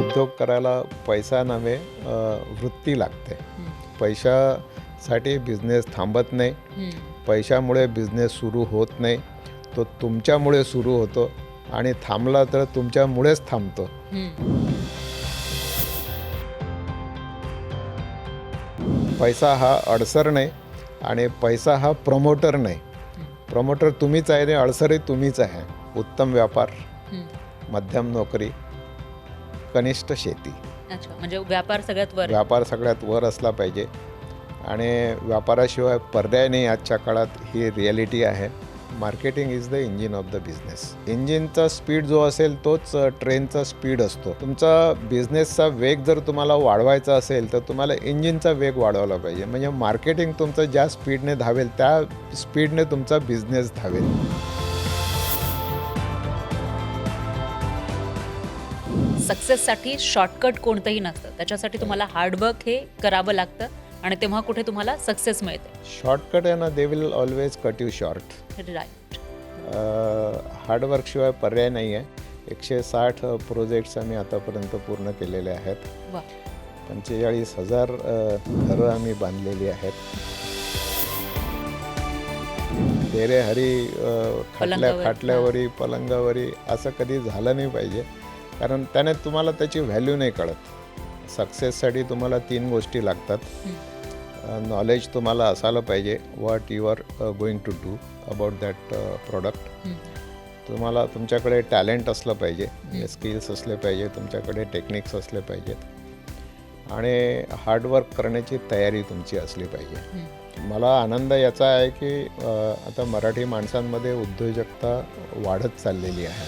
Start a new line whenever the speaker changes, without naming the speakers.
उद्योग करायला पैसा नव्हे वृत्ती लागते. पैशासाठी बिझनेस थांबत नाही. पैशामुळे बिझनेस सुरू होत नाही. तो तुमच्यामुळे सुरू होतो आणि थांबला तर तुमच्यामुळेच थांबतो. पैसा हा अडसर नाही आणि पैसा हा प्रमोटर नाही. प्रमोटर तुम्हीच आहे आणि अडसरही तुम्हीच आहे. उत्तम व्यापार, मध्यम नोकरी, कनिष्ठ शेती.
अच्छा, म्हणजे व्यापार सगळ्यात वर.
व्यापार सगळ्यात वर असला पाहिजे आणि व्यापाराशिवाय पर्याय नाही आजच्या काळात. ही रिॲलिटी आहे. Marketing is the engine of the business. इंजिनचा स्पीड जो असेल तोच ट्रेनचा स्पीड असतो. तुमचा बिझनेसचा वेग जर तुम्हाला वाढवायचा असेल तर तुम्हाला इंजिनचा वेग वाढवला पाहिजे. म्हणजे मार्केटिंग तुमचं ज्या स्पीडने धावेल त्या स्पीडने तुमचा बिझनेस धावेल.
सक्सेससाठी शॉर्टकट कोणतंही नसतं. त्याच्यासाठी तुम्हाला हार्डवर्क हे करावं लागतं आणि तेव्हा कुठे तुम्हाला सक्सेस मिळते.
शॉर्टकट आहे ना, they will always cut you short.
Right.
हार्डवर्कशिवाय पर्याय नाही आहे. 160 प्रोजेक्ट्स आम्ही आतापर्यंत पूर्ण केलेले आहेत.
वा.
45,000 घरं आम्ही बांधलेली आहेत. तेरे हरी खाटल्यावरी पलंगावरी असं कधी झालं नाही पाहिजे, कारण त्याने तुम्हाला त्याची व्हॅल्यू नाही कळत. सक्सेससाठी तुम्हाला 3 गोष्टी लागतात. नॉलेज तुम्हाला असायला पाहिजे, what you are going to do about that product. तुम्हाला तुमच्याकडे टॅलेंट असलं पाहिजे, स्किल्स असले पाहिजे, तुमच्याकडे टेक्निक्स असले पाहिजेत आणि हार्डवर्क करण्याची तयारी तुमची असली पाहिजे. मला आनंद याचा आहे की आता मराठी माणसांमध्ये उद्योजकता वाढत चाललेली आहे.